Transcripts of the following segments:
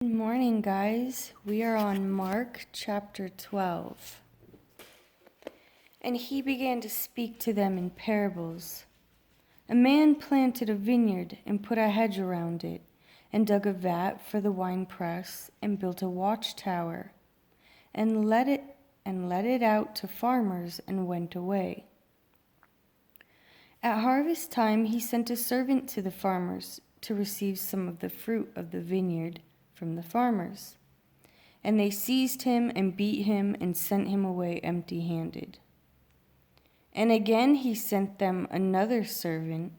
Good morning, guys. We are on Mark chapter 12. And he began to speak to them in parables. A man planted a vineyard and put a hedge around it, and dug a vat for the winepress, and built a watchtower, and let it out to farmers, and went away. At harvest time he sent a servant to the farmers to receive some of the fruit of the vineyard from the farmers. And they seized him and beat him and sent him away empty-handed. And again he sent them another servant,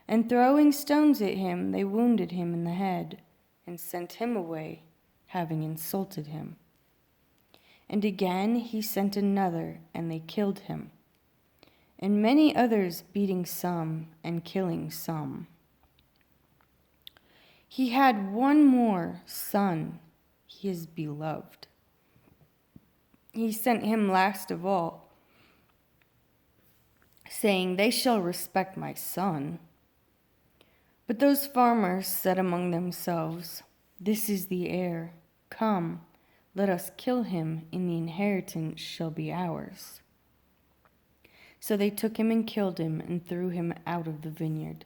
and throwing stones at him, they wounded him in the head, and sent him away, having insulted him. And again he sent another, and they killed him. And many others, beating some and killing some. He had one more son, his beloved. He sent him last of all, saying, "They shall respect my son." But those farmers said among themselves, "This is the heir. Come, let us kill him, and the inheritance shall be ours." So they took him and killed him, and threw him out of the vineyard.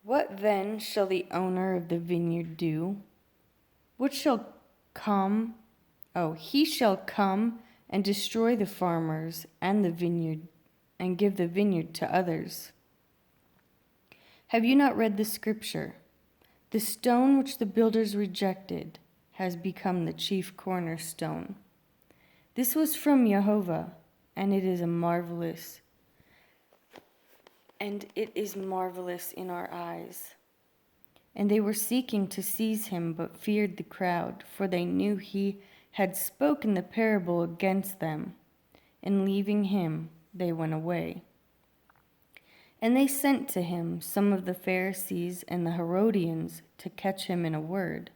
What then shall the owner of the vineyard do? What shall come? He shall come and destroy the farmers and the vineyard, and give the vineyard to others. Have you not read the scripture? The stone which the builders rejected has become the chief cornerstone. This was from Jehovah, and it is marvelous in our eyes. And they were seeking to seize him, but feared the crowd, for they knew he had spoken the parable against them. And leaving him, they went away. And they sent to him some of the Pharisees and the Herodians to catch him in a word.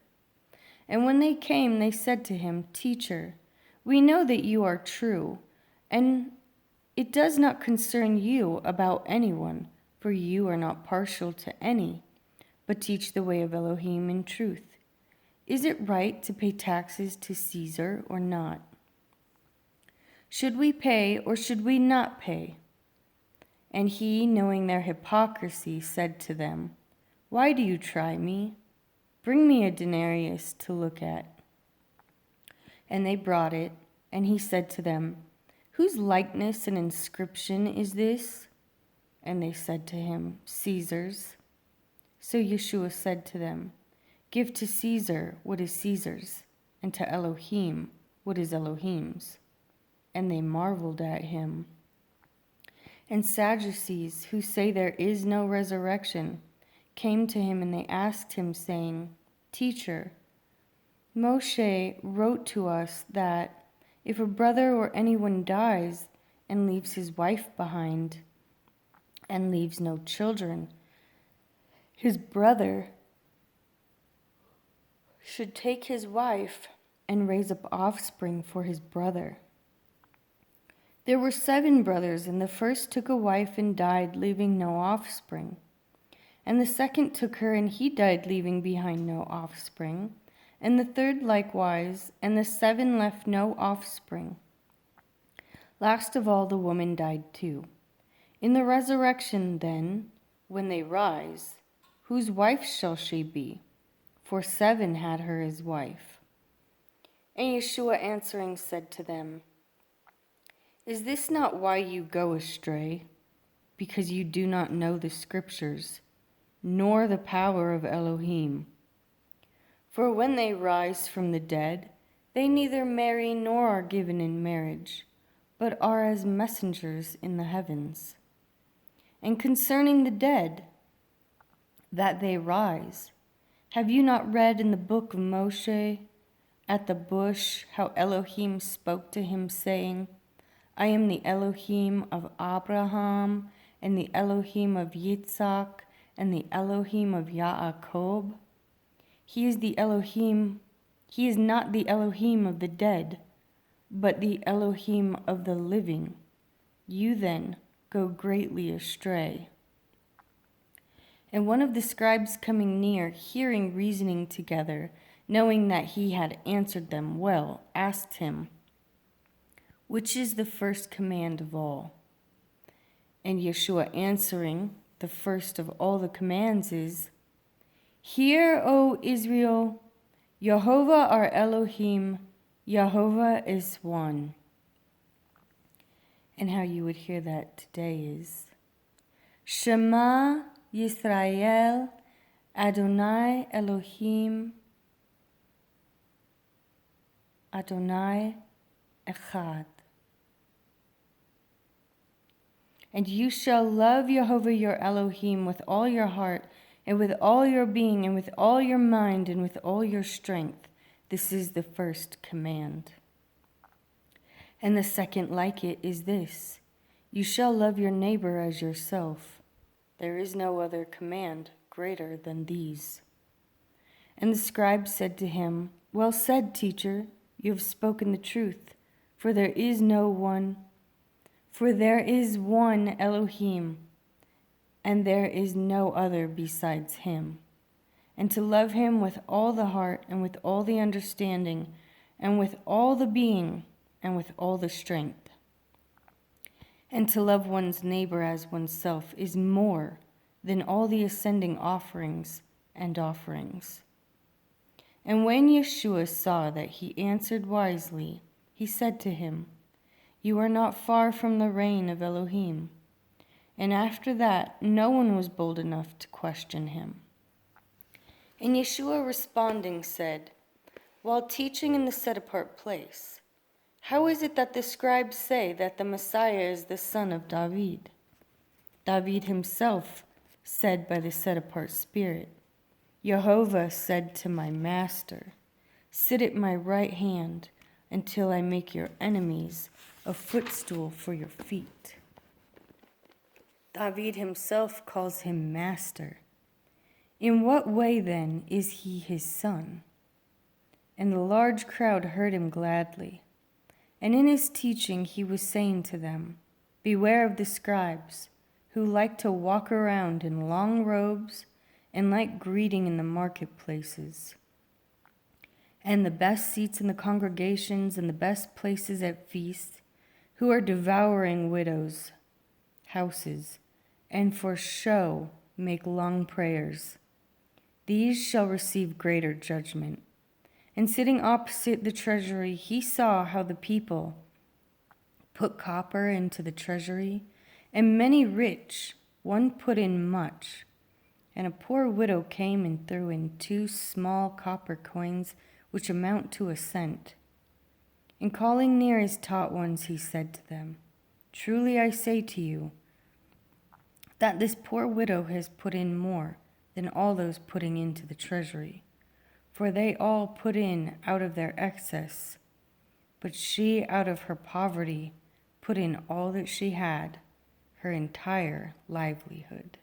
And when they came, they said to him, "Teacher, we know that you are true, and it does not concern you about anyone, for you are not partial to any, but teach the way of Elohim in truth. Is it right to pay taxes to Caesar or not? Should we pay or should we not pay?" And he, knowing their hypocrisy, said to them, "Why do you try me? Bring me a denarius to look at." And they brought it, and he said to them, "Whose likeness and inscription is this?" And they said to him, "Caesar's." So Yeshua said to them, "Give to Caesar what is Caesar's, and to Elohim what is Elohim's." And they marveled at him. And Sadducees, who say there is no resurrection, came to him, and they asked him, saying, "Teacher, Moshe wrote to us that if a brother or anyone dies and leaves his wife behind and leaves no children, his brother should take his wife and raise up offspring for his brother. There were 7 brothers, and the first took a wife and died, leaving no offspring. And the second took her, and he died, leaving behind no offspring. And the third likewise, and the 7 left no offspring. Last of all, the woman died too. In the resurrection, then, when they rise, whose wife shall she be? For 7 had her as wife. And Yeshua answering said to them, "Is this not why you go astray? Because you do not know the scriptures, nor the power of Elohim. For when they rise from the dead, they neither marry nor are given in marriage, but are as messengers in the heavens. And concerning the dead, that they rise, have you not read in the book of Moshe at the bush how Elohim spoke to him, saying, 'I am the Elohim of Abraham, and the Elohim of Yitzhak, and the Elohim of Yaakov'? He is not the Elohim of the dead, but the Elohim of the living. You then go greatly astray." And one of the scribes coming near, hearing reasoning together, knowing that he had answered them well, asked him, "Which is the first command of all?" And Yeshua answering, "The first of all the commands is, 'Hear, O Israel, Yehovah our Elohim, Yehovah is one.'" And how you would hear that today is, "Shema Yisrael, Adonai Elohim, Adonai Echad. And you shall love Yehovah your Elohim with all your heart, and with all your being, and with all your mind, and with all your strength. This is the first command. And the second like it is this: you shall love your neighbor as yourself. There is no other command greater than these." And the scribe said to him, "Well said, teacher, you have spoken the truth, for there is one Elohim, and there is no other besides him. And to love him with all the heart, and with all the understanding, and with all the being, and with all the strength. And to love one's neighbor as oneself is more than all the ascending offerings and offerings." And when Yeshua saw that he answered wisely, he said to him, "You are not far from the reign of Elohim." And after that, no one was bold enough to question him. And Yeshua responding said, while teaching in the set-apart place, "How is it that the scribes say that the Messiah is the son of David? David himself said by the set-apart Spirit, 'Yehovah said to my master, sit at my right hand until I make your enemies a footstool for your feet.' David himself calls him master. In what way then is he his son?" And the large crowd heard him gladly. And in his teaching he was saying to them, "Beware of the scribes, who like to walk around in long robes and like greeting in the marketplaces, and the best seats in the congregations and the best places at feasts, who are devouring widows' houses, and for show make long prayers. These shall receive greater judgment." And sitting opposite the treasury, he saw how the people put copper into the treasury, and many rich, one put in much. And a poor widow came and threw in 2 small copper coins, which amount to a cent. And calling near his taught ones, he said to them, "Truly I say to you, that this poor widow has put in more than all those putting into the treasury. For they all put in out of their excess, but she out of her poverty put in all that she had, her entire livelihood."